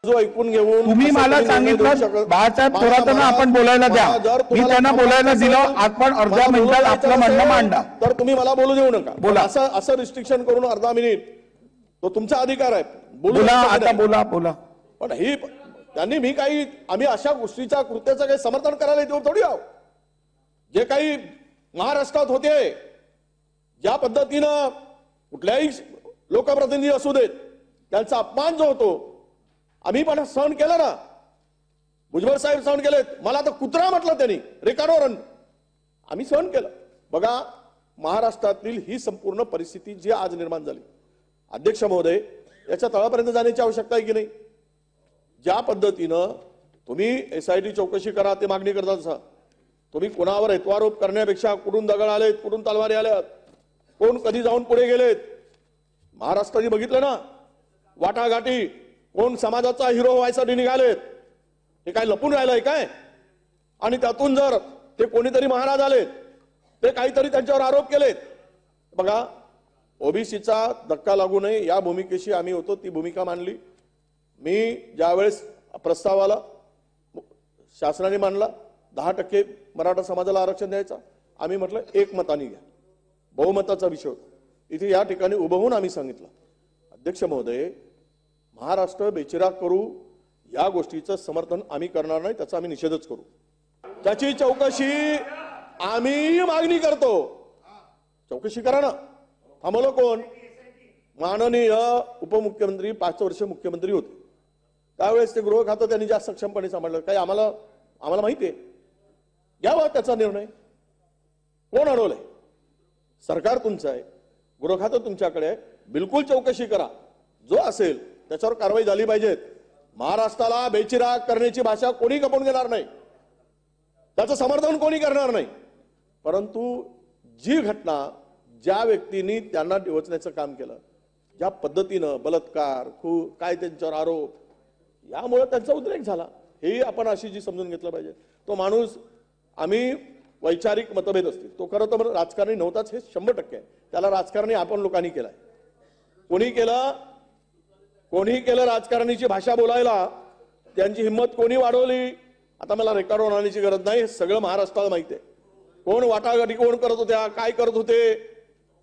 जो ऐकून घेऊन तुम्ही मला सांगितलं बाळासाहेब थोरातांना आपण बोलायला द्या, मी त्यांना बोलायला दिलं, आपण अर्ध्या मिनिटात आपलं म्हणणं मांडा. तर तुम्ही मला बोलू देऊ नका. बोला. असं रिस्ट्रिक्शन करून अर्धा मिनिट तो तुमचा अधिकार आहे. बोला आता बोला बोला. पण ही त्यांनी आम्ही अशा गोष्टीच्या कृत्याचं काही समर्थन करायला येतो थोडी आहोत. जे काही महाराष्ट्रात होते, ज्या पद्धतीनं कुठल्याही लोकप्रतिनिधी असू देत त्यांचा अपमान जो होतो आम्ही पण सहन केला ना. भुजबळ साहेब सहन केलेत, मला तर कुत्रा म्हटलं त्यांनी रेकॉर्डवर, आम्ही सहन केलं. बघा महाराष्ट्रातील ही संपूर्ण परिस्थिती जी आज निर्माण झाली, अध्यक्ष महोदय, याच्या तळापर्यंत जाण्याची आवश्यकता आहे की नाही? ज्या पद्धतीनं तुम्ही एसआयटी चौकशी करा ते मागणी करता, तुम्ही कोणावर हेतवारोप करण्यापेक्षा कुठून दगड आलेत, कुठून तलवारी आल्यात, कोण कधी जाऊन पुढे गेलेत, महाराष्ट्राने बघितलं ना वाटाघाटी, कोण समाजाचा हिरो व्हायसाठी निघालेत, हे काय लपून राहिलंय काय? आणि त्यातून जर ते कोणीतरी महाराज आलेत, ते काहीतरी त्यांच्यावर आरोप केलेत. बघा ओबीसीचा धक्का लागू नये या भूमिकेशी आम्ही होतो, ती भूमिका मांडली. मी ज्यावेळेस प्रस्ताव आला शासनाने मांडला 10% मराठा समाजाला आरक्षण द्यायचा, आम्ही म्हटलं एकमताने घ्या, बहुमताचा विषय होता. इथे या ठिकाणी उभं होऊन आम्ही सांगितलं, अध्यक्ष महोदय, महाराष्ट्र बेचिराग करू या गोष्टीचं समर्थन आम्ही करणार नाही, त्याचा आम्ही निषेधच करू. त्याची चौकशी आम्ही मागणी करतो. चौकशी करा ना. थांबवलं कोण? माननीय उपमुख्यमंत्री 5 वर्ष मुख्यमंत्री होते, त्यावेळेस ते गृह खातं त्यांनी जास्त सक्षमपणे सांभाळलं. काही आम्हाला माहिती आहे, घ्यावा त्याचा निर्णय. कोण अडवलंय? सरकार तुमचं आहे, गृह खातं तुमच्याकडे आहे, बिलकुल चौकशी करा. जो असेल त्याच्यावर कारवाई झाली पाहिजे. महाराष्ट्राला बेचिराग करण्याची भाषा कोणी खपवून घेणार नाही, त्याचं समर्थन कोणी करणार नाही. परंतु जी घटना, ज्या व्यक्तींनी त्यांना डिवचण्याचं काम केलं, ज्या पद्धतीनं बलात्कार, काय त्यांच्यावर आरोप, यामुळे त्यांचा उद्रेक झाला, हे आपण अशी जी समजून घेतलं पाहिजे. तो माणूस, आम्ही वैचारिक मतभेद असतील, तो खरं तर राजकारणी नव्हताच हे 100% आहे. त्याला राजकारणी आपण लोकांनी केलाय. कोणी केलं राजकारणाची भाषा बोलायला, त्यांची हिंमत कोणी वाढवली, आता मला रेकॉर्डवर आणण्याची गरज नाही, हे सगळं महाराष्ट्राला माहिती आहे. कोण वाटाघाटी कोण करत होत्या, काय करत होते,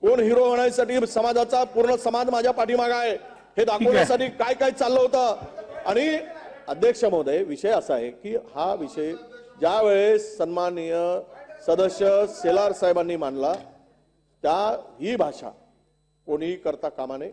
कोण हिरो होण्यासाठी समाजाचा पूर्ण समाज माझ्या पाठीमागे आहे हे दाखवण्यासाठी काय काय चाललं होतं. आणि अध्यक्ष महोदय, विषय असा आहे की हा विषय ज्यावेळेस सन्माननीय सदस्य शेलार साहेबांनी मांडला, ही भाषा कोणीही करता कामा नये.